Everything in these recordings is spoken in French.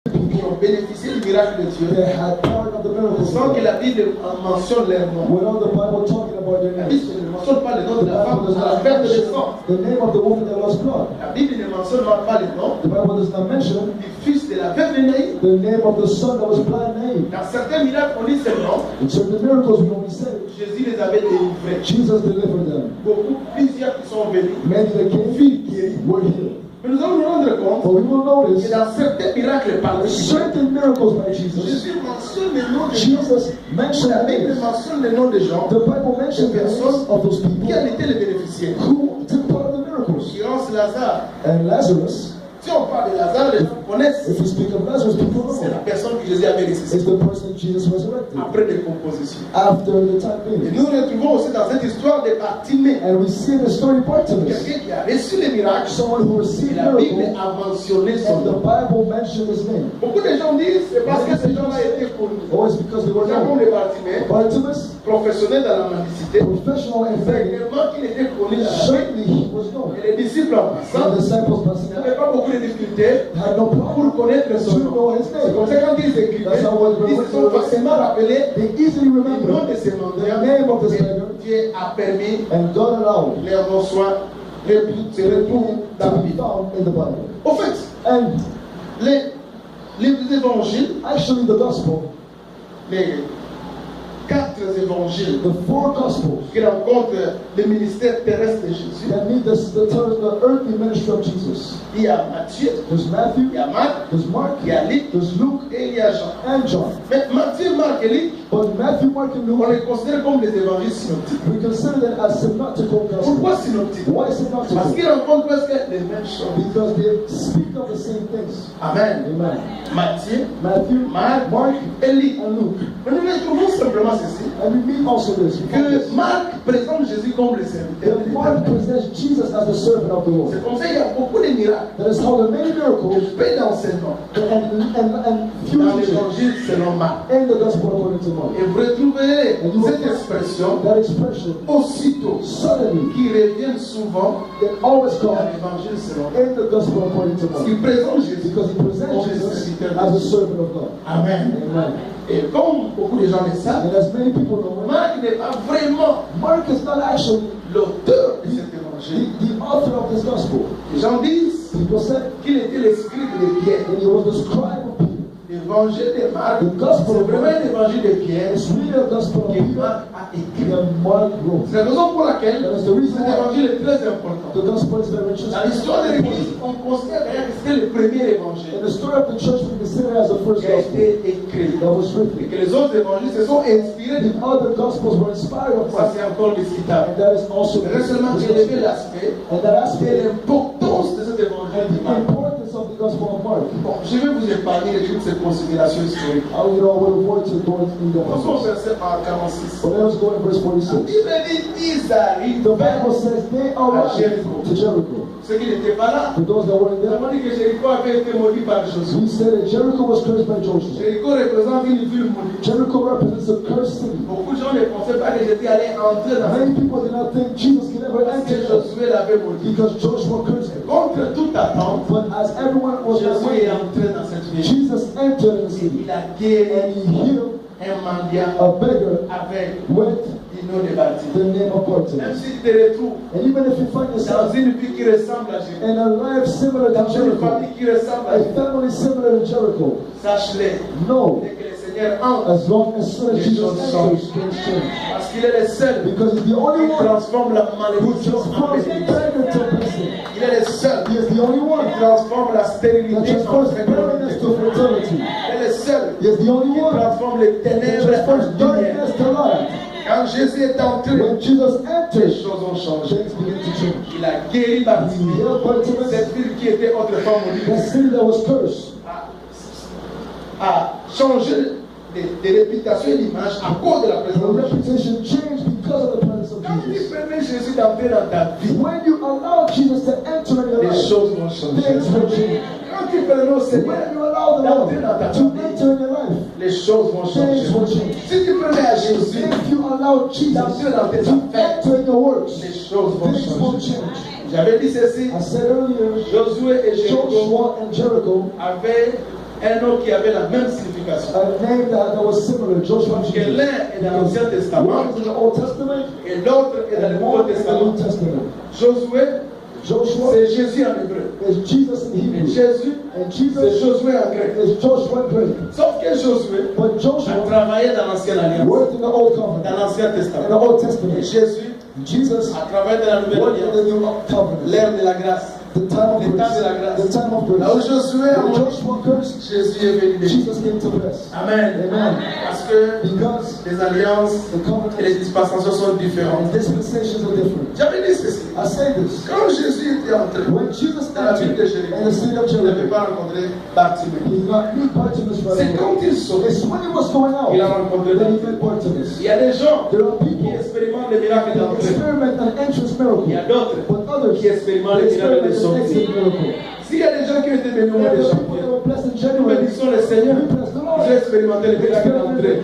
qui ont bénéficié du miracle de Dieu, they had part of the miracle. sans que la Bible mentionne leur nom. Without the Bible talking about their La names. Bible ne mentionne pas le nom The de la femme Bible does à la not perte de mention sang. the name of the woman that lost blood. La Bible ne mentionne pas le nom The Bible does not mention du fils de la veuve de Naïm. the name of the son that was blind named. Dans certains miracles, on dit seulement In certain miracles, we only say Jésus les avait délivrés. Jesus delivered them. Plusieurs qui sont venus, Many that came were healed. mais nous allons nous rendre compte But we will que notice dans certains miracles par Jésus, certain miracles by Jesus. Jésus mentionne le nom de gens. Jesus mentioned La Bible names. mentionne le nom des gens The Bible mentioned the names of those people qui en étaient les bénéficiaires. who took part of the En miracles. l'occurrence, Lazare. And Lazarus, Si on parle de Lazare, les gens connaissent. if we speak of Lazarus, people C'est la know personne que Jésus avait it's ressuscité the person Jesus resurrected après des compositions. after the time Et being. nous retrouvons aussi dans cette histoire de Bartimée, And we see in the story Bartimaeus, quelqu'un qui a reçu les miracles. someone who Et received la Bible miracles, a mentionné son and the nom. Bible mentioned his name. Beaucoup de gens disent c'est parce que ces gens-là étaient connus. Oh, it's because they were Jean comme known. les Bartimée, Bartimaeus, professionnel dans la mendicité, professional in begging, certainement qu'il était connu dans la Bible. certainly he was known. Et les disciples en The passant disciples passing n'avaient pas beaucoup de difficultés had no pour problem connaître son to nom. know his C'est name. comme ça quand ils écrivaient, ils se sont facilement rappelés They easily le remember nom de ces the mendiants. name of this Et beggar, Dieu a permis and God allowed leur nom soit se retrouve dans la to be Bible. found in the Bible. Au fait, And les évangiles, actually, the gospel, les 4 évangiles the 4 gospels qui rencontrent le ministère terrestre de Jésus, that meet the earthly ministry of Jesus. il y a Matthieu, There's Matthew, il y a Marc, there's Mark, il y a Luc there's Luke, et il y a Jean. and John. Mais Matthieu, Marc et Luc, But Matthew, Mark, and on Luke, les considère comme des évangiles synoptiques. we consider them as synoptical Pourquoi gospels. synoptiques? Why Parce synoptical? qu'ils rencontrent presque les mêmes choses. Because they speak of the same things. Amen. Amen. Matthieu, Matthew, Marc, Mark, et Luc. and Luke. Mais nous retrouvons simplement ceci, And we meet also this. que Marc présente Jésus comme le serviteur de That Mark l'Éternel. presents Jesus as the servant of the Lord. C'est comme ça qu'il y a beaucoup de miracles, That is how the many miracles peu d'enseignements and few dans teachings l'évangile selon Marc. in the gospel according to Mark. Et vous retrouverez cette expression That expression aussitôt suddenly qui revient souvent it always dans comes l'évangile selon Marc. in the gospel according to Parce Mark. qu'il présente Jésus. Because he presents Jesus as a servant of God. Amen. Amen. Et comme beaucoup de gens le savent, And as many people know, Marc n'est pas vraiment Mark is not actually l'auteur de cet évangile. the author of this gospel. Les gens disent People said qu'il était le scribe de Pierre. that he was the scribe of Peter. L'évangile de Marc, The gospel c'est of vraiment Mark un évangile de Pierre is really a gospel of que Peter Marc a écrit. that Mark wrote. C'est la raison pour laquelle That is the reason cet why évangile est très important. the gospel is very interesting. Dans l'histoire de l'Église, on considère d'ailleurs que c'était le premier évangile In the story of the church, we consider it as the first qui a gospel été écrit. that was Et written. que les autres évangiles se sont inspirés de The other gospels were inspired of ça. Christ, C'est encore discutable. and that is also Je voudrais seulement élever l'aspect and that de aspect l'importance de cet évangile and de the Marc. importance of the gospel of Mark. Bon, je vais vous épargner de toutes ces considérations historiques. I will avoid to go into the Commençons au gospel. verset 46. But let us go in verse 46. Il dit, ils arrivent The Bible says they arrived to Jericho. ceux qui n'étaient pas là. For those that weren't Nous there, avons dit que Jéricho avait été maudit par Josué. we said that Jericho was cursed by Joshua. Jéricho représente une ville maudite. Jericho represents a cursed city. Beaucoup de gens ne pensaient pas que Jésus allait entrer dans cette Many ville people did not think Jesus could ever parce que enter Josué l'avait maudit. because Joshua cursed him. Contre toute attente, But as everyone was not Jésus est waiting, entré dans cette ville. Jesus entered the Et city il a guéri and he healed un mendiant a beggar avec with du nom de Bartimée. the name of Même Bartimaeus. si tu te retrouves And even if you find dans yourself une vie qui ressemble à Jéricho, in a life similar dans to une Jericho, famille qui ressemble à a Jéricho, family similar to Jericho, sache-le, know dès que le Seigneur entre, as long as soon as Jesus enters, things change. parce qu'il est le seul Because he's the only qui one transforme la who malédiction en transforms bénédiction. beggar to blessing. Il est le seul He is the only qui one transforme la that stérilité en transfers barrenness fécondité. to fertility. Il est le seul He is the only qui one transforme les that ténèbres transfers en lumière. darkness to light. Quand Jésus est entré, When Jesus les enters, choses ont changé. things begin to change. Il a guéri He Bartimée. healed Bartimaeus, Cette ville qui était autrefois maudite that city that was cursed, a changé de réputation et d'image à cause de la her présence de Jésus. reputation changed because of the presence of Quand tu Jesus. permets Jésus d'entrer dans ta vie, When you allow Jesus to enter in your les life, choses vont changer. things will change. Quand tu permets au Seigneur When you allow the Lord d'entrer dans ta to famille, enter in your life, les choses vont changer. things will change. Si tu permets à Jésus If you allow Jesus d'entrer dans tes to affaires, enter in your works, les choses vont things will changer. change. J'avais dit ceci, I said earlier, Josué et Jéricho Joshua and Jericho avaient Un nom qui avait la même signification. A name that was similar, Joshua Parce que Jesus. l'un est dans l'Ancien Testament One is in the Old Testament et l'autre est dans le and Nouveau one is in the New Testament. Testament. Josué, Joshua c'est Jésus en hébreu. is Jesus in Et Hebrew. Jésus, And c'est Jesus Josué en grec. is Joshua in Greek. Sauf que Josué But a Joshua travaillé dans l'Ancienne Alliance, worked in the Old dans Covenant, l'Ancien in the Testament. Old Et Testament. Jésus Jesus a travaillé dans la Nouvelle worked in the Alliance, New Covenant. l'ère de la grâce. The time of Le temps de la grace. grâce. The time of Là où grace. Josué a When mort, Joshua cursed, Jésus est venu de Jesus came to bless. Amen. Amen. Parce que Because les alliances the et covenants les dispensations sont and différentes. dispensations are different. J'avais dit ceci. I say this. Quand Jésus était entré When Jesus dans la ville entered de Jéricho, in the city of il n'avait Jericho, pas rencontré Bartimée. he did not meet Bartimaeus right C'est away. quand il sort, It's when he was going out il a rencontré that he Bartimée. met Bartimaeus. Il y a des gens There are qui people expérimentent les miracles that d'entrée. experiment an entrance Il y miracle, a d'autres but others qui expérimentent they les miracles de experiment an exit sortie. miracle. S'il y a des gens qui ont été bénis au mois de There are people janvier, that were blessed in nous January. bénissons le Seigneur, We bless the ils Lord. ont expérimenté les miracles d'entrée.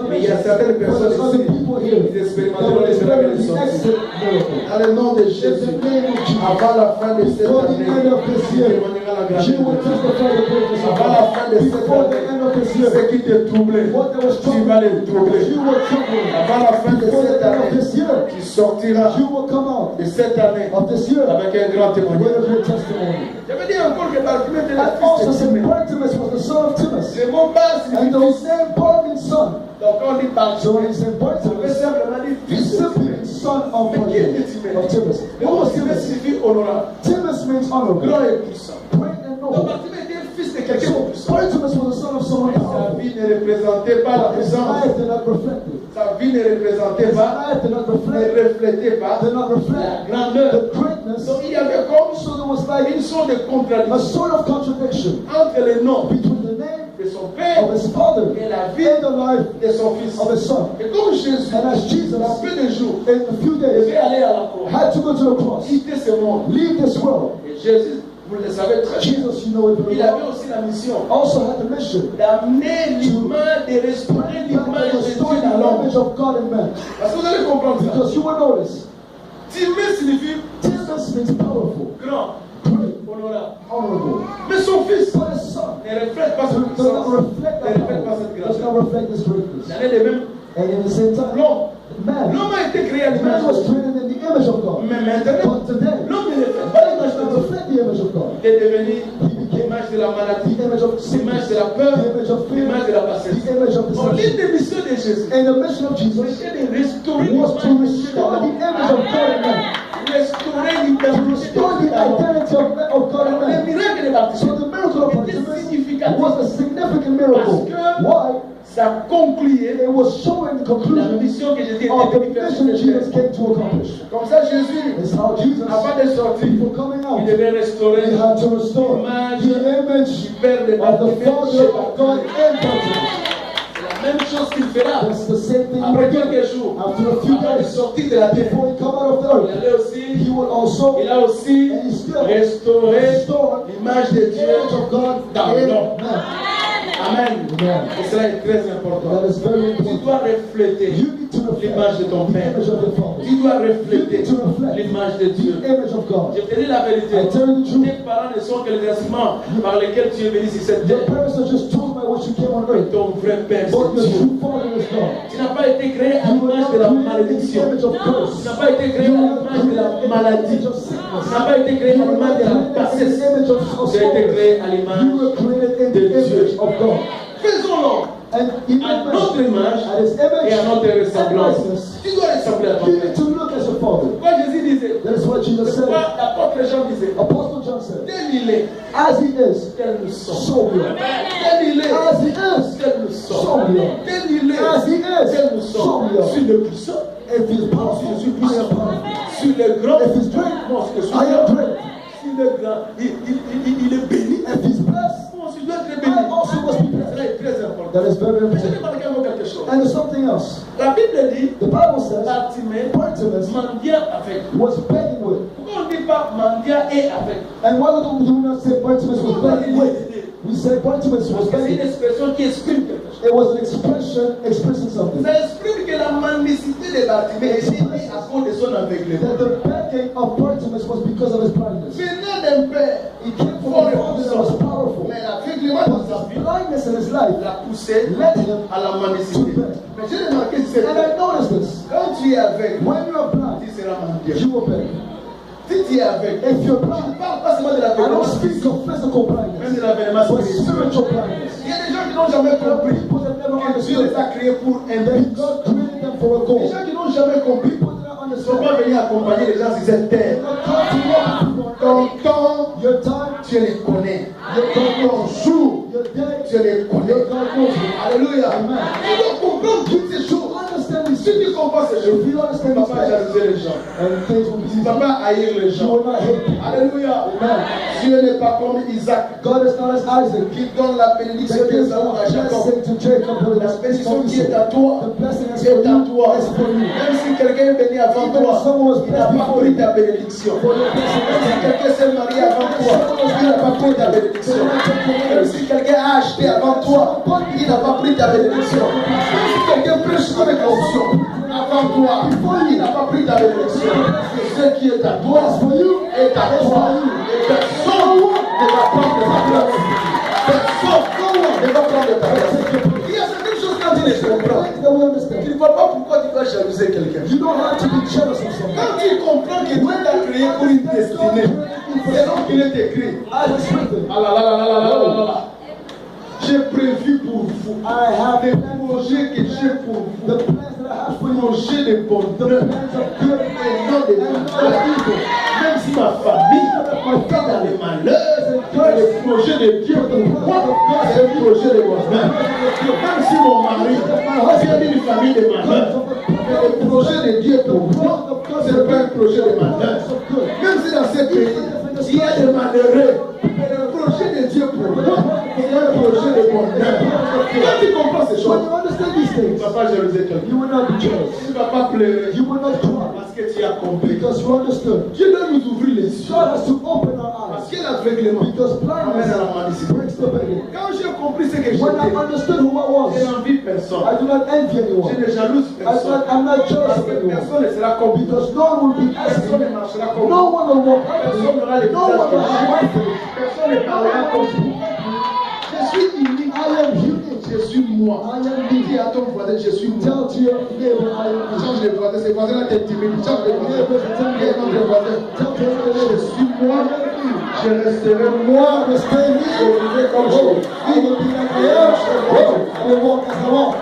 Mais il y a certaines personnes But there's other ici people here qui that expérimenteront will les miracles de experience the sortie. exit miracle. Dans le nom de In Jésus, the name of Jesus. avant la fin de cette Before the année, end of this tu year, témoigneras la grâce de you will Dieu. testify the greatness of Avant la God. fin de cette Before the année, end of this ce year, qui te troublait, what there was tu vas les troubler. you will trouble. Avant la fin de Before cette the end of année, this year, tu sortiras you will come out de cette année of this year avec un grand with témoignage. a great testimony. J'avais dit encore que Bartimée était le And also fils de said Timée. Bartimaeus was the son of Timaeus. Le mot Bar And signifie the fils. same Bartimaeus son. Donc quand on dit So Bartimée, when he said on veut Bartimaeus, simplement dire he fils de simply Timée. son of Mais qui était Bartimaeus. Timée? Of Timaeus. Le Who mot was Timée Timaeus? signifie honorable, Timaeus means honorable, grand et puissant. great and Donc noble. Bartimée était le fils de quelqu'un de So puissant. Bartimaeus was the son of someone Sa powerful. vie ne représentait pas la But his puissance. life did not reflect it. Sa vie ne représentait His pas, life did not ne reflect, reflétait pas did not la reflect grandeur. the greatness. Donc il y avait comme So there was like une sorte de a contradiction sort of contradiction entre le nom between the name de son père of his father et la vie and the life de son fils. of his son. Et comme Jésus, And as Jesus, dans peu de jours, in a few devait days, aller à la croix, had to go to the cross, quitter ce monde. leave this world. Et Jésus, vous le savez très bien, Jesus, you know it very il avait well, aussi la mission also had the mission d'amener l'image, de restaurer to l'image de restore Dieu the dans l'homme. image of God in man. Parce que vous allez comprendre ça. Because you will notice, Timée signifie Jesus means powerful, grand, great, honorable. honorable. Mais son fils But his son ne reflète pas cette does not puissance, reflect ne that reflète pas power, cette does grandeur. not reflect this greatness. Il en est de même. And in the same time, L'homme man, a été créé à l'image man was de Dieu. created in the image of God. Mais maintenant, But today, l'homme ne reflète man pas l'image does de not Dieu. reflect the image of God. Il est devenu l'image de la maladie, The image of l'image sickness, de la peur, the image of fear, l'image de la bassesse. the image of Bon, l'une deception. des missions de Jésus, And the mission of Jesus c'était de restaurer was to l'image de Dieu restore dans the l'homme. image of God in man. Restaurer To l'identité restore de the Dieu dans l'homme. identity of God in Le man. miracle de So baptême the miracle of était Bartimaeus significatif. was a significant miracle. Parce que Why? Ça concluait It was showing the la conclusion mission que Jésus of était the venu faire sur mission la Jesus terre. came to accomplish. Comme ça, Jésus, It's how Jesus, avant de sortir, before coming out, il devait restaurer he had to restore l'image the image du Père de of the Bartimée Father chez of God Bartimée. in Bartimaeus. C'est la même chose qu'il fera. That's the same thing he Après would do. quelques jours, After a few avant de days, sortir de la terre, before he come out of the il earth, allait aussi, he would also il a aussi and he still restauré restore l'image de the Dieu image of God dans in l'homme. man. Amen. Amen. Et cela est très important. That is very Tu important. dois refléter You need to l'image de reflect ton the Père. image of your Father. Tu dois You refléter need to reflect l'image de Dieu. the image of God. Je te dis la vérité. I tell you the truth. Tes parents ne sont que les instruments par lesquels tu es venu sur cette Your terre. parents are just tools by which you came on Mais earth. ton vrai Père, But c'est your Dieu. true Father is God. Tu n'as pas été créé à You were l'image not de la created in the malédiction. image of Tu curse. n'as pas été créé You à were not l'image de la created in the maladie. image of Tu sickness. n'as pas été créé à You were l'image not de la created in the bassesse. image of Tu as été sorrow. créé à You l'image were created in de the Dieu. image of God. Faisons-le And even à man, notre image at his image et à notre and ressemblance. likeness, Tu dois ressembler à ton you Père. need to look as your Father. Pourquoi Jésus disait, That is what Jesus said. pourquoi l'apôtre Jean disait, Apostle John said, tel il est, as he is, tel nous sommes. so we are. Tel il est, As he is, tel nous so sommes. we are. Tel il est, As he is, tel nous so sommes. we are. Sur le puissant, If he is powerful, je suis I am puissant. powerful. Sur le grand, If he's great, moi je suis I am grand. great. S'il est grand, il est béni. If he's blessed, Moi je dois être béni. I also must be blessed. Cela est très important. That is very Je vais important. marquer encore quelque chose. And there's something else. La Bible dit, The Bible says Bartimée Bartimaeus mendiant avec. was begging with. Pourquoi on ne dit pas mendiant et avec? And why do we not say Bartimaeus was begging with? We say Bartimaeus was Parce que c'est une begging. expression qui exprime quelque chose. It was an expression expressing something. Ça exprime que la mendicité de Bartimée est née à cause de son aveuglement. That the begging of Bartimaeus was because of his blindness. Venant d'un père, He came from a father that was powerful. mais l'aveuglement dans sa vie darkness in his life, l'a poussé led him à la mendicité. to beg. Mais j'ai remarqué cette And I noticed this. quand tu es avec, When you are blind, tu seras mendiant. you will beg. Si tu es avec, If you're je ne blind, parle pas seulement de la I don't violence speak physique, of physical même de blindness, l'avènement but spirituel. spiritual blindness. Il y a des gens qui n'ont jamais compris People that never que Dieu les understood a créés pour un that but. God created them for a Les goal. gens qui n'ont jamais compris People that don't ne sont understand pas venus accompagner les gens sur cette terre. God called to walk with people on Ton earth. temps, Your time, tu les connais. your Ton God, jour, your day, tu les connais. your God knows you. Alléluia. Amen. Il faut comprendre toutes ces choses. Understand these Si things. tu comprends ces If choses, you tu ne understand vas these pas things, jalouser les gens. and things will be Tu ne easy. vas pas haïr les You gens. will not hate people. Alléluia. Amen. Dieu n'est pas comme Isaac God is not as Isaac. qui donne la bénédiction That gives des a amours à Jacob. blessing to Jacob, but La it's bénédiction not qui est so. à toi The blessing is est à toi. for you. Is for you. Même si quelqu'un est béni avant Even toi, if someone was il n'a blessed pas before pris you, ta bénédiction. for your blessing, Même si quelqu'un s'est marié avant toi, il n'a pas pris ta bénédiction. Même si quelqu'un a acheté avant toi, il n'a pas pris ta bénédiction. Même si quelqu'un prêche avec l'onction avant toi, il n'a pas pris ta bénédiction. Ce qui est à toi est à toi. Et personne ne va prendre ta place. Personne ne va prendre ta place. Il y a certaines choses quand tu les comprends. that we understand. Tu ne vois pas pourquoi tu dois jalouser quelqu'un. You don't have to be jealous of someone. Quand tu comprends que Dieu t'a créé pour une destinée, c'est donc qu'il est écrit. I was written. Ah là là là là là là là là. J'ai prévu pour vous I have des projets que j'ai pour vous. the plans that I have for you. Projets de bonheur Plans of good et non de and not malheur. of evil. Même si ma famille est dans les malheurs, le projet de Dieu pour moi, c'est un projet de bonheur. Même si mon mari vient d'une famille de malheur, le projet de Dieu pour moi, ce n'est pas un projet de malheur. Même si dans ce pays, il y a des malheureux, mais le projet de Dieu pour moi, c'est un projet de bonheur. Quand tu comprends ces When choses, you understand these tu ne things, vas pas jalouser quelqu'un. you will not be jealous. Tu ne vas pas pleurer You will not cry parce que tu as compris. because you understood. Dieu doit nous ouvrir les yeux. God has to open our Parce eyes que l'aveuglement because amène à la blindness mendicité. brings the begging. Quand j'ai compris ce que When I j'étais, understood who I was, je n'envie personne. I do not envy Je anyone. ne jalouse personne. I'm not jealous Parce of que anyone personne ne sera comme lui. because no one will be as Personne ne me. marchera comme No lui. one will walk like Personne n'aura me. les No one visages will have my comme face. lui. Personne ne parlera comme lui. Je suis unique. I am unique. Je suis moi. I am Dis unique. à ton voisin, je suis moi. Tell to your neighbor I am unique. Change de voisin, ces voisins-là t'intimident. Change de voisin. Dis à notre voisin, Tell to your je neighbor suis moi. Je resterai moi. I will stay me. Je vivrai comme je vis. I will be like I am. I will walk as I walk.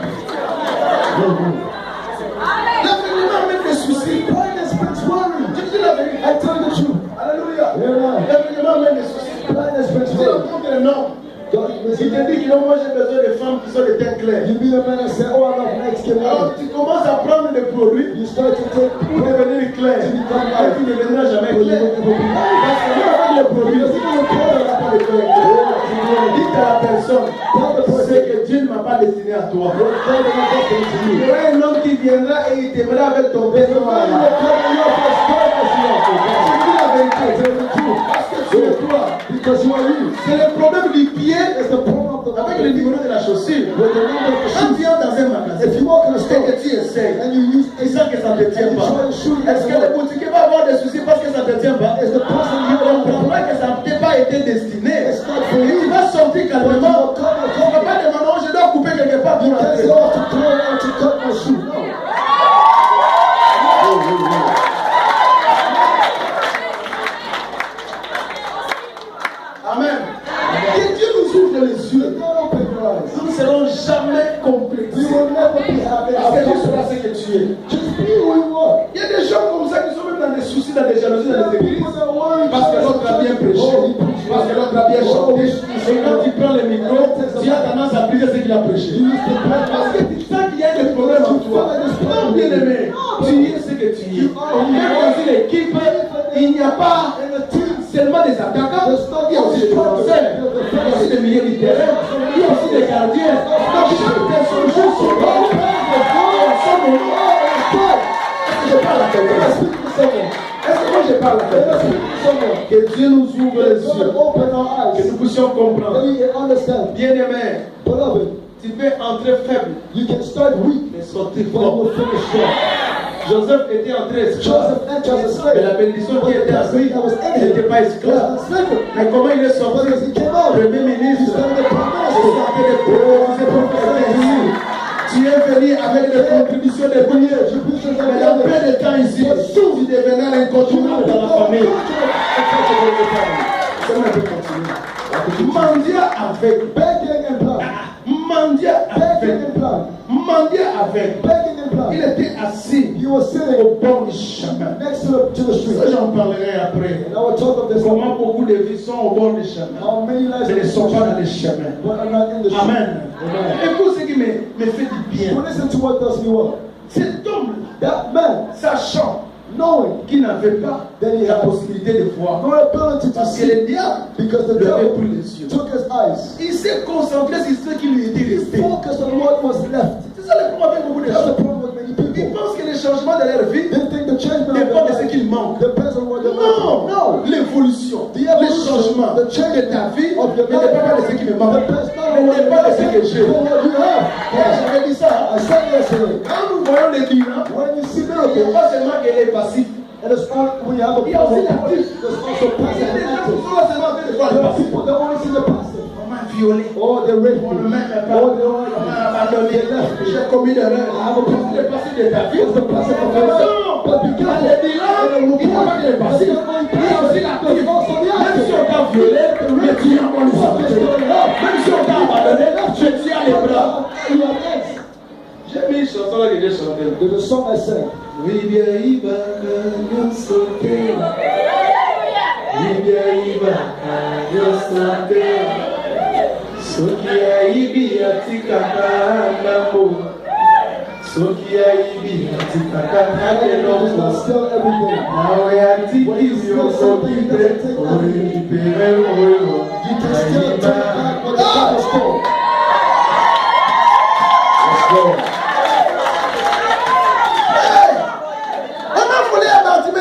L'aveuglement amène des soucis. Blindness brings worry. Je dis la vérité. I tell you the truth. Alléluia. Amen. L'aveuglement amène des soucis. Blindness brings Tu worry. rencontres un homme God, qui te listen, dit que non, moi j'ai besoin de femmes qui sont de teint clair. you be a man and say, oh, I love light skin Alors women. tu commences à prendre des produits You start to take pour devenir clair. Et tu ne deviendras jamais but you clair. will never be light. Parce que même avec les produits, si tu ne prends pas de teint clair, dites à la personne, c'est que Dieu ne m'a pas destiné à toi. Il y aura un homme qui viendra et il t'aimera avec ton père. Je dis la vérité. Parce que tu es toi. Because you are you. C'est le problème du pied It's the problem of the avec le numéro de la chaussure. with the number of the Quand shoe. tu entres dans un magasin, If you walk in a et store que tu essayes, and you use et sens que ça ne te tient and you pas, try to shoot it est-ce que le boutiquier va avoir des soucis parce que ça ne te tient pas? it's the person Tu you don't comprendras que ça ne t'a pas été destiné. It's not for Et tu you. vas sortir calmement. Tu ne vas pas demander, oh, je dois couper quelque part pour You can't entrer. say, oh, to clear out to cut my shoe. No. Amen. Que Dieu nous ouvre les yeux. God open your eyes. Nous ne serons jamais We complexés. will never be happy. Parce que tu seras ce que tu es. Just be who you are. Il y a des gens comme ça qui sont même dans des soucis, dans des jalousies, dans les églises. People that worry Parce que l'autre a bien prêché, parce que l'autre a bien chanté. Et quand tu prends le micro, tu as tendance à briser ce qu'il a prêché. Parce que tu sens qu'il y a des problèmes en toi. Non, bien aimé, tu es ce que tu es. Même dans une équipe, il n'y a pas seulement des attaquants, il y a aussi des défenseurs, il y a aussi des milieux du terrain, il y a aussi des gardiens. Donc chaque personne joue son rôle. Je parle à quelqu'un. Est-ce que moi je parle à quelqu'un? Que Dieu nous ouvre les yeux, Open our que eyes. nous puissions comprendre. That we can understand. Bien-aimé, Beloved, tu peux entrer faible, you can start weak, mais sortir but you fort. will finish strong. Joseph était entré esclave. Joseph entered as a slave. Mais la bénédiction qui était à lui, That was in il him. n'était pas He was esclave. not slave. Mais comment il est sorti? But as he came out, Premier he ministre. started the prime Il minister. sortait des prophéties prophétiques. Tu es venu avec des contributions de billets. Mais il y a peu de temps ici, tu devenais l'incontournable dans la famille. C'est moi qui continue. Mendia avec. Begging and blood. Mendia avec. Begging and blood. Mendia avec. Begging and blood. Il était assis He was sitting au bord du chemin. next to the street. Ça, j'en parlerai après. And I will talk of this. Comment beaucoup de vies sont au bord du chemin. How many lives Mais ne sont pas dans les chemins. but are not in the street. Amen. Écoute ce qui me fait du bien. So listen to what does me well. Cet homme, That man, sachant knowing qu'il n'avait pas la possibilité de voir, no ability to parce que see, le diable because the lui avait pris devil les yeux. took his eyes, Il s'est concentré sur ce qui lui était resté. focused on what was left. C'est ça le problème avec beaucoup de That's the gens. problem with many Ils people. pensent que les changements de leur vie They think the change of dépendent de ce their qu'il life manque. depends on what they're Non, No. l'évolution, The les evolution, changements the change de ta vie of your ne life dépendent pas de ce qui me manque, depends not on ne what you dépendent de ce que have, j'ai. but what you have. J'avais dit ça. I said yesterday, Quand nous voyons les bilans, when you see il n'y a miracles, pas seulement qu'elle est passive. and it's not when you have a Il y a aussi problem, l'actif. there's also Il y a passive des and gens qui active. sont seulement en train de voir le There are passif. people that only see the passive. On m'a violé. Oh, they're raped On ne me. m'aime pas. Oh, they On don't like m'a me. abandonné. J'ai commis l'erreur. Le passif de ta vie. It's the passive of your life. But be careful. Les bilans, il n'y a pas que le passif. Il y a aussi l'actif. Même si on t'a violé, mais tu es encore le saboteur. Même si on t'a abandonné, tu tiens les bras. You are next. J'ai mis une chanson là que j'ai chantée. There's a song I sang. Libya ibaka yosote. Libya ibaka yosote. Sokia ibi atikaka nambo. Sokia ibi atikaka It's not nambo. still everything. Nawe atiki yosokite. Oripere moyo. You can still take back what the devil stole. Let's go.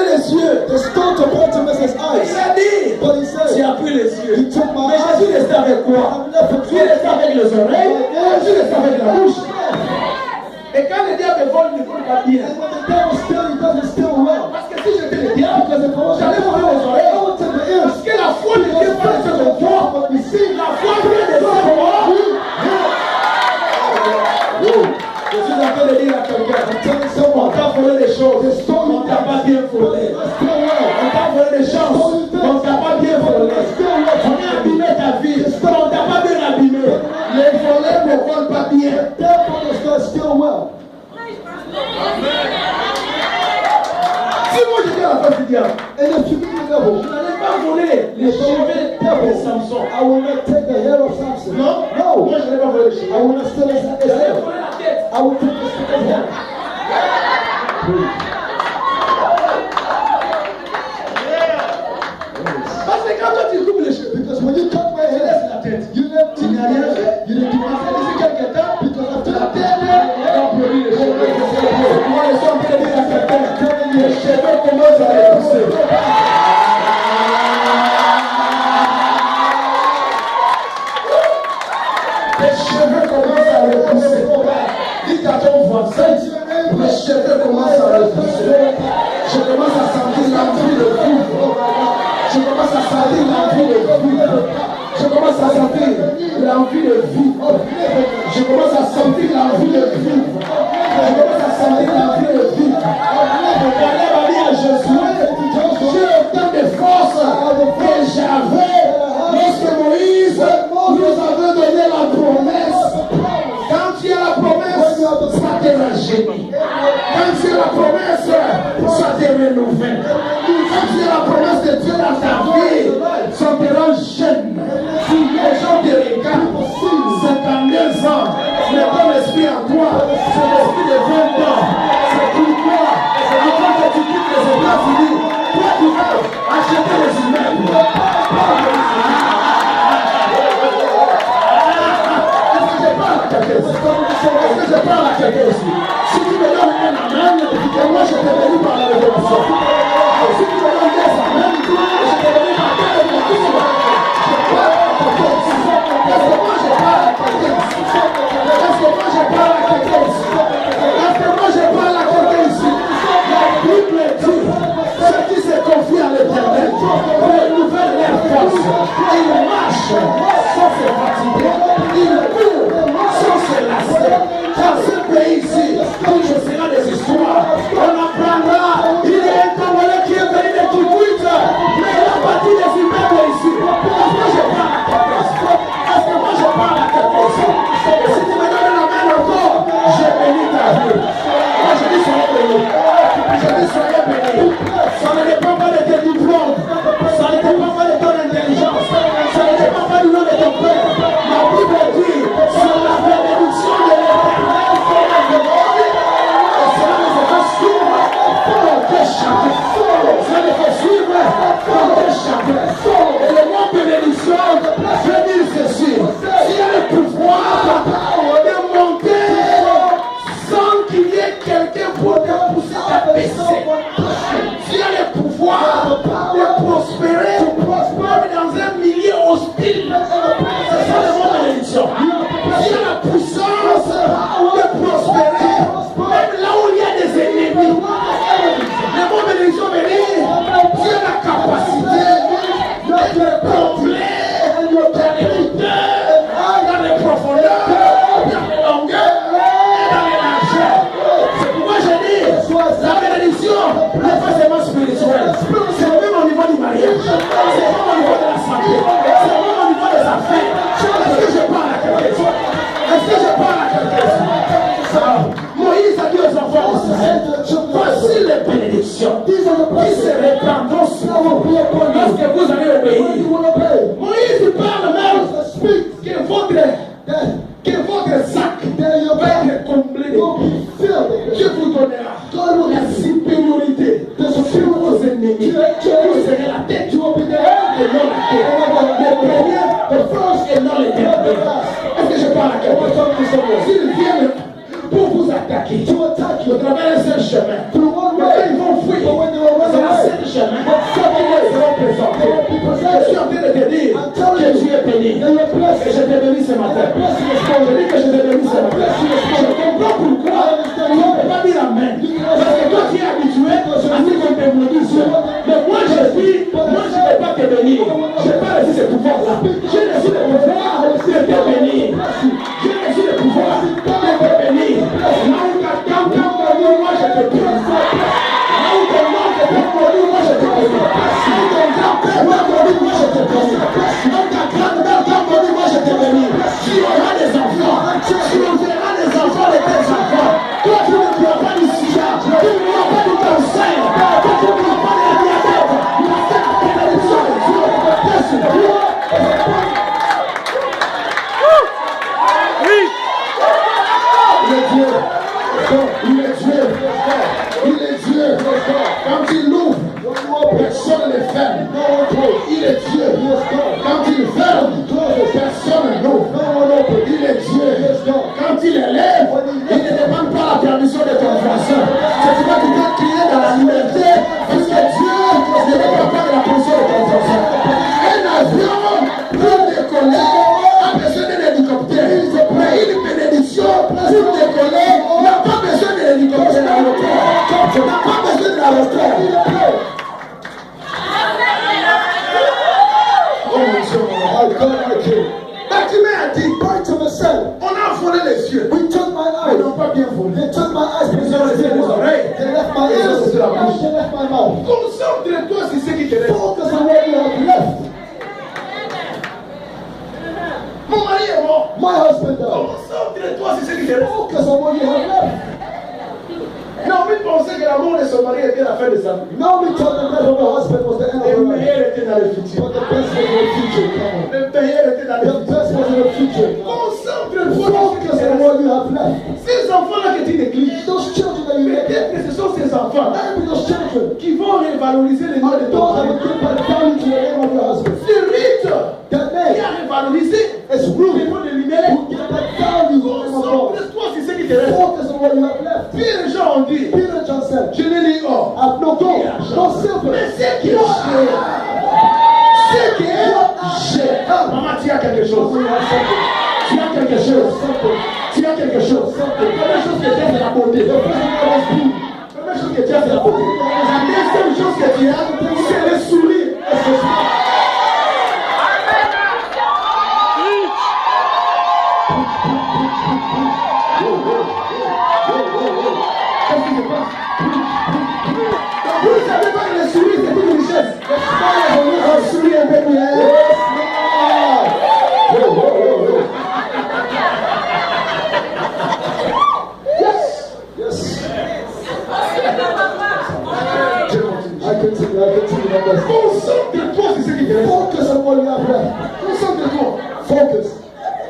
Les yeux. They stole to Bartimaeus' eyes. Il a dit, But he tu said, as pris les yeux. He took my Mais eyes. Jésus restait avec quoi? I'm left with Tu restais avec les oreilles, Jésus restait avec la bouche. Et quand le diable vole, il ne vole pas bien. And when the devil steals, he doesn't steal well. Parce que si j'étais le diable, Because if I was j'allais voler les I oreilles. would take the Parce ears. que la foi ne vient pas de ce toi. What we see, La foi vient de ce moi. Je suis en train de dire à quelqu'un, on t'a volé des choses, on t'a pas bien volé. On t'a volé des chances, on t'a pas bien volé. On a abîmé ta vie, on t'a pas bien abîmé. Les voleurs ne volent pas bien. Therefore, does not steal well. Si moi j'étais à la face du diable, And if you meet the je devil, n'allais pas voler les cheveux de Samson. I will not take the hair of Samson. Non, No. moi je n'allais pas voler les I cheveux. will not steal his J'allais hair. voler la tête. I will take his hair. Parce que quand toi tu coupes les cheveux, Because when you cut my tu laisses hair, la tête. you never Tu n'as rien fait. You didn't do Après nothing. d'ici quelques temps, Because after la that, tête va produire les cheveux. Moi je suis en train de dire à quelqu'un, les cheveux commencent à les pousser. Les cheveux commencent à repousser. Dis à ton voisin, les cheveux commencent à repousser. Je commence à sentir l'envie de vivre. Je commence à sentir l'envie de vivre. Je commence à sentir l'envie de vivre. Je commence à sentir l'envie de vivre. Je commence à sentir l'envie de vivre. Caleb a dit à Josué, j'ai autant de force que j'avais lorsque Moïse nous avait donné la promesse. Quand tu as la promesse, ça te rajeunit. Quand tu as la promesse, ça te renouvelle. Quand tu as la promesse de Dieu dans ta vie, ça te rend jeune. Si les gens te regardent, 52 ans, ce n'est pas l'esprit en toi, c'est l'esprit de 20 ans. C'est pourquoi, avant que tu quittes les États-Unis, toi tu vas acheter les immeubles. Est-ce que je parle à quelqu'un ici? Si tu me donnes un amen, et moi je te bénis par la révélation. Si tu me donnes des amens, je te bénis par puissance de prospérer. Même là où il y a des ennemis. Les mots bénédictions venir. Tu as la capacité de combler dans les hauteurs, dans les profondeurs, dans les longueurs et dans les largeurs. C'est pourquoi je dis, la bénédiction n'est pas seulement spirituelle. C'est même au niveau du mariage. C'est même au niveau de la santé. C'est même au niveau des affaires. Est-ce que je parle à quelqu'un? Est-ce que je parle à quelqu'un? Moïse a dit aux enfants d'Israël, voici les bénédictions qui se répandront sur vous lorsque vous allez obéir. Moïse parle même que votre sac va être comblé. Dieu vous donnera la supériorité sur vos ennemis. Vous serez la tête et non la tête. Les premiers, les first et non les derniers. Est-ce que je parle à quelqu'un? S'ils viennent pour vous attaquer, au travers d'un seul chemin, quand ils vont fuir, c'est un seul chemin qui les seront présentés. Je suis en train de te dire que tu es béni. Et je t'ai béni ce matin. Je dis que je t'ai béni ce matin. Je comprends pourquoi tu ne peux pas dire amen. Parce que toi tu es habitué à ce qu'on te maudisse. Mais moi je dis, moi je ne vais pas te bénir. Je n'ai pas reçu ce pouvoir-là. J'ai reçu le pouvoir de te bénir. J'ai reçu le pouvoir de te bénir. Là où ta dame t'a maudit, moi je te bénis. Là où ton oncle t'a maudit, moi je te bénis. Là où ton grand-père t'a maudit, moi je te bénis. Là où ta grande-mère t'a maudit, moi je te bénis. Tu auras des enfants. Tu verras les enfants de tes enfants. Toi tu ne pourras pas du sida. Tu ne pourras pas du cancer. Toi tu ne pourras pas de la diabète. La bénédiction de Dieu est sur toi. Il est Dieu. Il est Dieu. Il est Dieu. Quand il ouvre, personne ne ferme. Il est Dieu. Quand il ferme, personne n'ouvre. Il est Dieu. Quand il élève, il ne demande pas la permission de ton voisin. C'est pourquoi tu peux crier dans la liberté, parce que Dieu ne dépend pas de la permission de ton voisin. Un avion pour décoller a besoin d'un hélicoptère. Mais une bénédiction pour décoller n'a pas besoin de l'hélicoptère. N'a pas besoin de la hauteur. Oh mon Dieu, Bartimée a dit, on a volé les yeux. Ils n'ont pas bien volé. Ils ont laissé les oreilles. Ils ont laissé la bouche. Concentre-toi sur ce qui te reste. Mon mari est mort. Concentre-toi sur ce qui te reste. Naomi pensait que l'amour de son mari était la fin de sa vie. Le meilleur était dans le futur. Le meilleur était dans le futur. Concentre-toi sur ce qui te reste. Ces enfants-là que tu négliges, peut-être que ce sont ces enfants qui vont revaloriser les noms de ton mari. Ce rite qui a révalorisé les noms de lui-même. Concentre-toi sur ce qui te reste. Puis les gens ont dit, je n'ai ni or, mais c'est qui j'ai. Maman, tu as quelque chose. Tu as quelque chose. Tu as quelque chose. La première chose que tu as, c'est la beauté. La première chose que tu as, c'est la beauté. La deuxième chose que tu as, c'est le sourire. Vous ne savez pas que le sourire c'est une richesse. Un sourire un peu plus. Concentre-toi sur ce qui te reste. Concentre-toi.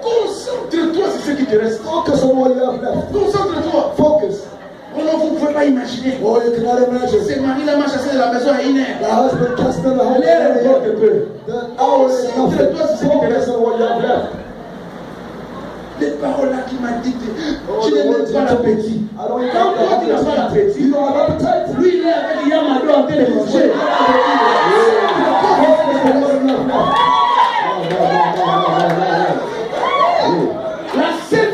Concentre-toi sur ce qui te reste. Concentre-toi. Oh non, vous ne pouvez pas imaginer. Ce mari-là m'a chassé de la maison à 1 heure. L'air est mort de peu. Concentre-toi sur ce qui te reste. Les paroles là qui m'a dit, tu n'es même pas l'appétit. Quand toi tu n'as pas l'appétit, lui il est avec Yamado en train de manger. La seule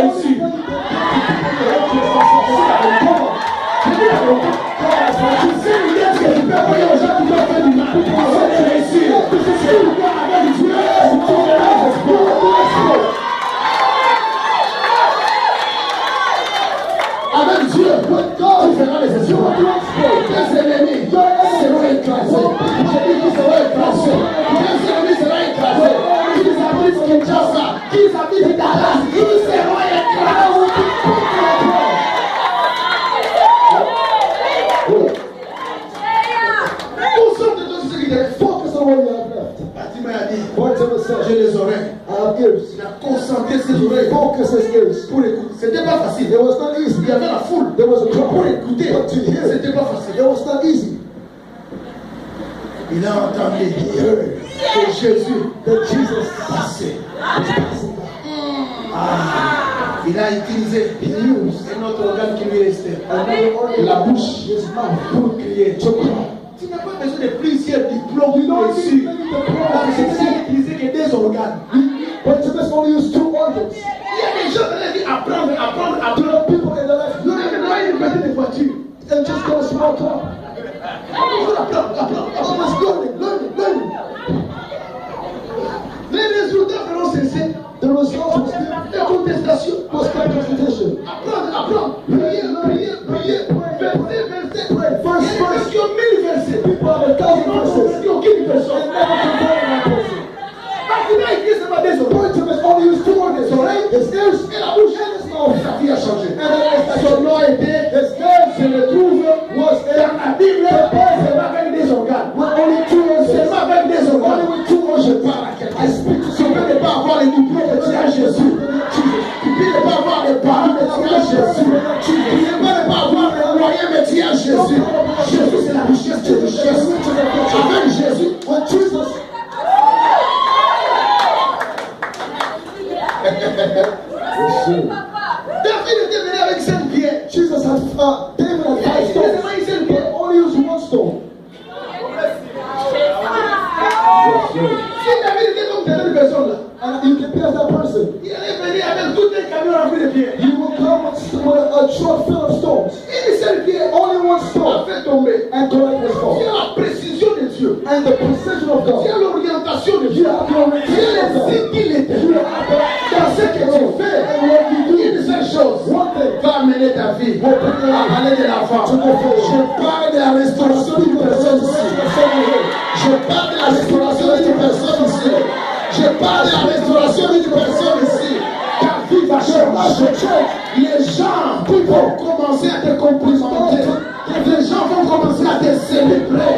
réussi. Tu sais l'idée que tu peux envoyer aux gens qui doivent faire du mal. C'est de réussir. C'est pourquoi avec Dieu, tu verras les exploits. Avec Dieu, tu feras les exploits. Tes ennemis seront écrasés. J'ai dit qu'ils seront écrasés. Tes ennemis seront écrasés. Qu'ils habitent Kinshasa, qu'ils habitent Dallas, ils seront écrasés. Focus on what you have left. Fatima a dit, Bartimaeus said, j'ai les oreilles. I have ears. Il a concentré ses oreilles Focus his ears. pour écouter. C'était pas facile. It was not easy. Il y avait la foule. There was a crowd. Pour écouter, But to hear, c'était pas facile. it was not easy. Il a entendu, il heard que Jésus That Jesus passait. was passing by. Il a utilisé un autre organe qui lui restait. Another organ, La bouche, his mouth, pour crier. to cry. Tu n'as pas besoin de plusieurs diplômes pour réussir. Jésus n'a utilisé que des organes. Bartimaeus only used 2 organs. Il y a des gens dans la vie apprendre. There are people in their life Il y a une petite voiture. and just got a small car. Always learning. Les résultats feront cesser. The result was there. Les contestations. Was contestation. Apprendre. Prier. Verset. Verse. Il y a des gens qui ont 1000 versets. People have 1,000 verses. Qui ont aucune personne. And never compared one person. Il a écrit seulement des oreilles. Bartimaeus only used 2 organs. His ears Et la bouche. and his mouth. Sa vie a changé. And then Son nom était, his name se retrouve was dans la Bible, seulement avec des organes. with only 2 organs. Seulement avec des Only organes. with 2 organs. I speak to someone ne pas avoir les diplômes de Dieu à Jésus. Tu peux ne pas avoir les parents de Dieu à Jésus. Tu ne peux pas avoir les moyens de Dieu à Jésus. Jésus c'est la richesse de richesse. Avec Jésus, When Jesus David était venu avec 5 pierres. Jesus had David had 5 Il stones. avait 5 pierres. But only used 1 stone. Si David était comme telle personne là, And you compare that person. il allait venir avec tout un camion rempli de pierres. He will come with a truck full of stones. Une seule pierre Only 1 a stone. fait tomber. And collect his Il y fall. a la précision de Dieu. And the precision of Il y God. a l'orientation de You Dieu. have your Il y a les signes qu'il était. Dans ce que tu fais, une seule chose One thing. va amener ta vie à aller de l'avant. Je parle de la restauration d'une personne ici. Je parle de la restauration d'une personne ici. Je parle de la restauration d'une personne ici. Ta vie va changer. Les gens vont commencer à te complimenter. Les gens vont commencer à te célébrer.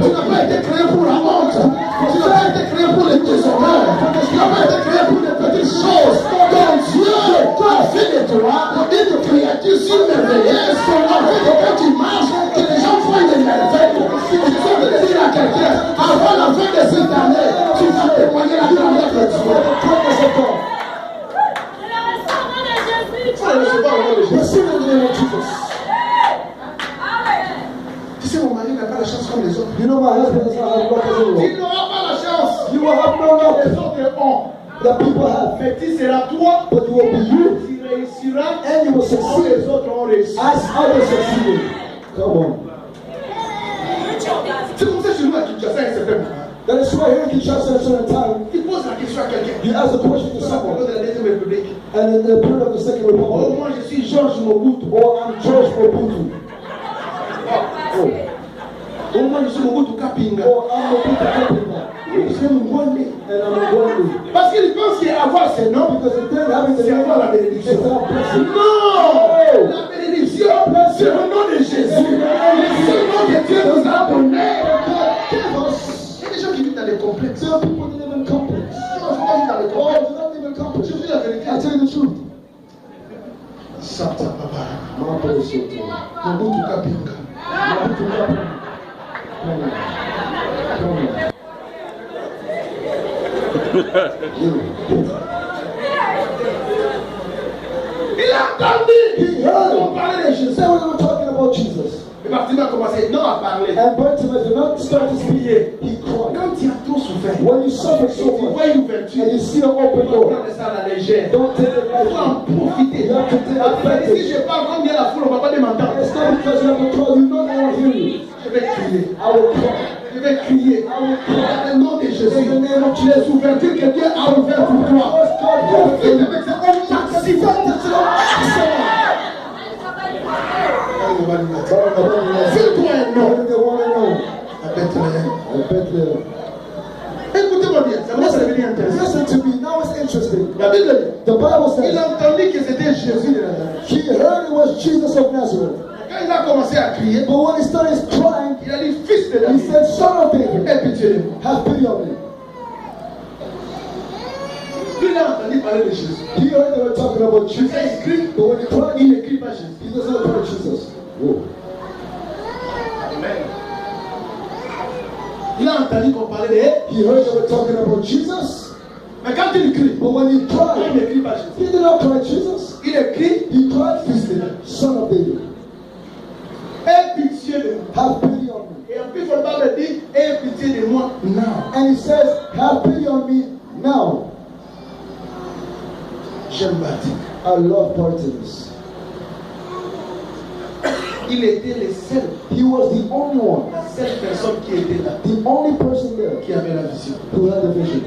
Tu n'as pas été créé pour la honte. Tu n'as pas été créé pour les déshonneurs. Tu n'as pas été créé pour des petites choses. Donc Dieu a fait de toi une créature si merveilleuse. Avec de quand tu marches, que les gens voient des merveilles. Je vais dire à quelqu'un, avant la fin de cette année, tu vas témoigner la grandeur de Dieu. Receive in the name of Jesus. Tu sais, mon mari n'a pas la chance comme les autres. You know my husband does not have luck as anyone. Il n'aura pas la chance. You will have no luck Les autres ont. that people have. Mais tu seras toi. But you will be you Tu réussiras. and you will Tous succeed les autres ont réussi. as others succeeded. Come on. C'est comme ça que je loue à Kinshasa à un certain moment. That is why here in Kinshasa at a certain time, Il pose la question à quelqu'un. you ask a question to Sur la someone, période de la Deuxième République. and in the period of the Second Oh, Republic, moi je suis Georges Mobutu. or I'm George Mobutu, Oh, moi je suis Mobutu Kapinga. or I'm Mobutu Kapinga, Je suis Mungwande. and I'm a Rwanda. Parce qu'il pense qu'avoir ces noms, Because the thing having the c'est name avoir la of bénédiction. is our blessing. Non! La bénédiction, c'est le nom de Jésus. C'est le nom que Dieu nous a donné. Il y a des gens qui vivent dans les complexes. There are people that live in complex. Non, il ne faut pas vivre dans les Oh, complexes. do not live in complex. Je vous dis la vérité. I tell you the truth. Santa Papa. Mobutu Soto. Mobutu Kapinga. Mobutu Kapinga. Come on. Come on. Il a entendu. On parlait de Jésus. Say we were talking about Jesus. Et Bartimée a commencé non à parler. And Bartimaeus did not start to speak. Prier. He cried. Quand tu as trop souffert. When you suffer so Tu much vois une ouverture. and you see an open Tu door, prends ça à la légère. don't take it Il faut en lightly. profiter. You have to take Après, si advantage. je parle comme bien la foule, on ne va pas m'entendre. It's not because you have a crowd, you know they won't hear you. Je vais crier. I will cry. Je vais crier. Dans le nom de Jésus. In the name of Tu les ouvertures que Dieu a ouvertes pour toi. Profite avec ça. On maximum. Fais-toi un nom. What do they want to know? À Bethléem. I bet they. Écoutez-moi bien, ça va devenir intéressant. Listen to me. Now it's interesting. La Bible dit, The Bible il says a entendu que c'était Jésus de Nazareth. he heard it was Jesus of Nazareth. Quand il a commencé à crier, But when he started crying, il a dit, fils de he David, said, Son of David, aie pitié de moi. have pity on me. Puis il a entendu parler de Jésus. He heard they were talking about Quand Jesus. il crie, But when he cried, il n'écrit pas Jésus. he doesn't look at Jesus. Whoa. Il a entendu qu'on parlait de He heard they were talking about Jesus. mais quand il crie, But when he il cried, n'écrit pas Jésus. he did not cry Jesus. Il écrit, He cried, Son of David, aie pitié de moi. have pity on me. Et en plus, il Bible dit, aie pitié de moi now. And he says, have pity on me now. J'aime Baptiste. I love Bartimaeus. Il était le seul, He was the only one, la seule personne qui était là, the only person there qui avait la vision. who had the vision.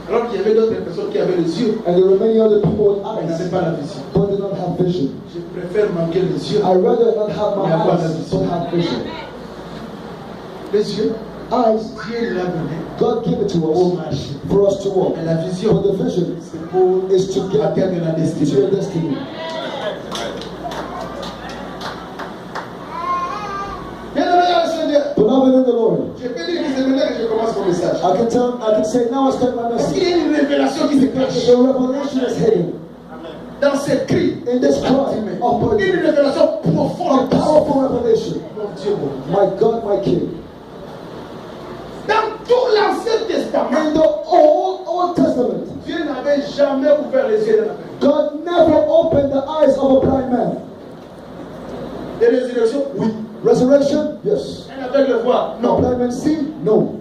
Alors qu'il y avait d'autres personnes qui avaient les yeux, And there were many other people with mais n'avaient eyes, pas la vision. but did not have vision. Je préfère manquer les yeux. I'd rather not have my Mais avoir la eyes, vision. but have vision. Les yeux, Eyes, Dieu l'a donné God gave it to au us marché. for us to walk. Et la vision, But the vision c'est pour is to get atteindre la to destinée. your destiny. Bien-aimé dans le Seigneur, Beloved in the Lord, je peux dire que c'est maintenant que je commence mon message. I can say now I start my Parce qu'il message. y a une révélation qui se cache The revelation is hidden dans ces cris. in this cry of Une Bartimaeus. révélation A profonde. powerful revelation. Mon Dieu, mon Dieu. My God, my King. Dans tout l'Ancien Testament, In the Old Testament, Dieu n'avait jamais ouvert les yeux d'un aveugle. God never opened the eyes of a blind man. Des résurrections, oui. Resurrection? Yes. Un aveugle voit, A non. blind man see? No.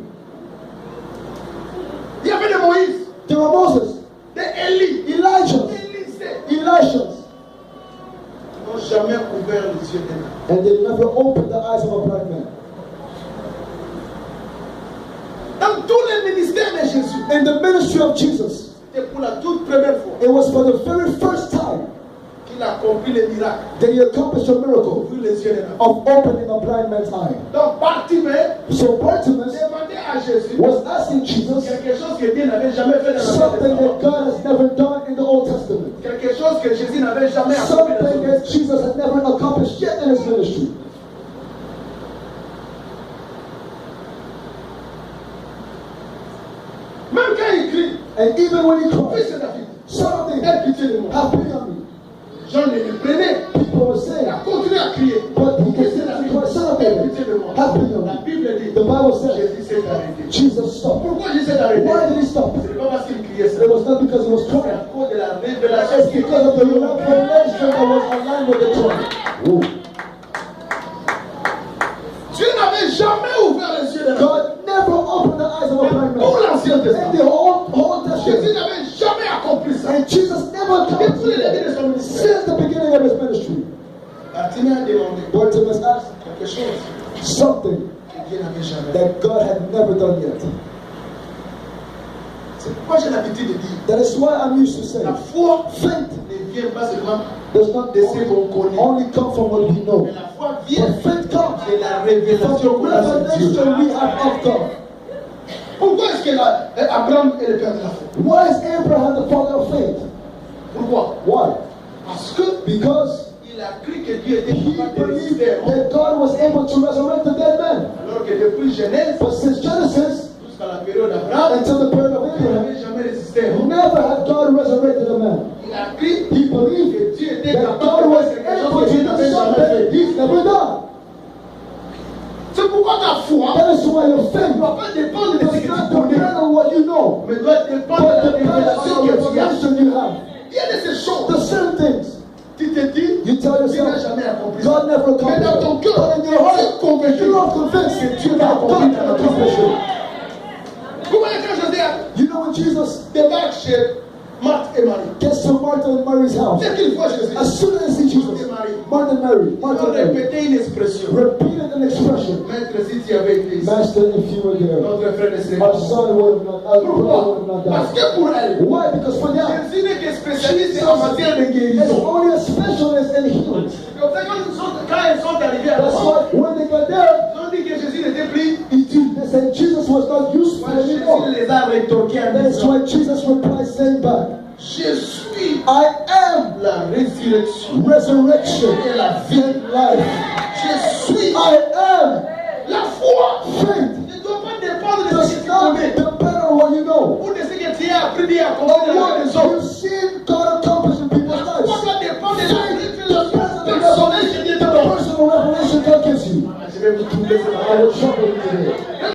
Il y avait de Moïse, There were Moses, d'Élie, Elijah, d'Élisée. Elisha, Ils n'ont jamais ouvert les yeux d'un aveugle. and they never opened the eyes of a blind man. Dans tous les ministères de Jésus, In the ministry of Jesus, c'était pour la toute première fois it was for the very first time qu'il a accompli le miracle that he accomplished a miracle d'ouvrir les yeux d'un aveugle. of opening a blind man's eye. Donc Bartimée So Bartimaeus demandait à Jésus was asking Jesus quelque chose que Dieu n'avait jamais fait dans l'Ancien something Testament. that God has never done in the Old Testament. Quelque chose que Jésus n'avait jamais accompli dans son Something that Jesus had never accomplished yet in his ministry. Même quand il crie, And even when he cried, fils de David, Son of aie David, pitié de moi. have pity on me. Jean le reprenait. People were Il saying, a continué à crier. but he Fils de continued to David, cry, Son of aie David, pitié de moi. have pity on La me. Bible dit, The Bible says, Jésus s'est arrêté. Jesus stopped. Pourquoi Jésus s'est arrêté? Why did he stop? Ce n'est pas parce qu'il criait ça. It was not because he was C'est crying. à cause de la révélation It's because of the revelation that was aligned with the cry. Whoa. Dieu n'avait jamais ouvert les yeux de l'homme. God never opened the eyes of a blind Tout man. l'Ancien In the Testament. whole Jésus Testament. n'avait jamais accompli ça. And Jesus never Depuis le début accomplished de it son ministère. since the beginning of his ministry. Bartimée a demandé Bartimaeus asked quelque chose something que Dieu n'avait jamais fait. that God had never done yet. C'est pourquoi j'ai l'habitude de dire, That is why I'm used to saying, la foi faith ne vient pas seulement does not de ce qu'on connaît, only come from what we know. mais la foi vient But faith comes de la from révélation the qu'on a sur Dieu. revelation we have of God. Pourquoi est-ce que Abraham est le père de la foi? Why is Abraham the father of faith? Pourquoi? Why? Parce que Because il a cru que Dieu était he capable de believed ressusciter un homme. that God was able to resurrect the dead man. Alors que depuis Genèse But since Genesis jusqu'à la période d'Abraham, until the period of il Abraham, n'avait jamais résisté un homme. never had God resurrected a man. Il a cru He believed que Dieu était that God capable de was faire quelque able chose que to Dieu do n'avait jamais something fait. he's never done. C'est pourquoi ta foi That is why your ne faith doit pas dépendre de ce que does tu not connais, depend on what you know, mais doit dépendre but de la depends on révélation the que tu as. revelation you have. Il y a de ces The choses. same things Tu te dis, you tell Dieu n'a yourself, jamais accompli ça. God never Mais dans ton accomplished. cœur, But in your tu es heart, convaincu you are convinced que Dieu va accomplir dans notre vie. Vous voyez quand Jésus You know when Jesus débarque chez Marthe et Marie, gets to Martha and Mary's house, dès qu'il voit Jésus, as soon as he sees Jesus, Martha and Mary, ils ont répété une expression. repeated an expression. Maître, si tu avais été ici, Master, if you were there, notre frère ne serait our pas. son would have not, our brother would Pourquoi? have not Parce died. que pour elle, Why? Because for them, Jésus n'est que spécialiste en matière de it's guérison. only a specialist in healing. Comme ça, quand ils sont arrivés à That's Rome, why when they got there, ils ont dit que Jésus n'était plus utile. they said Jesus was not useful Moi, Jésus anymore. les a rétorqués en That's disant, why Jesus replied, saying back, je suis I am la résurrection resurrection et la vie. and life. Je suis I am la foi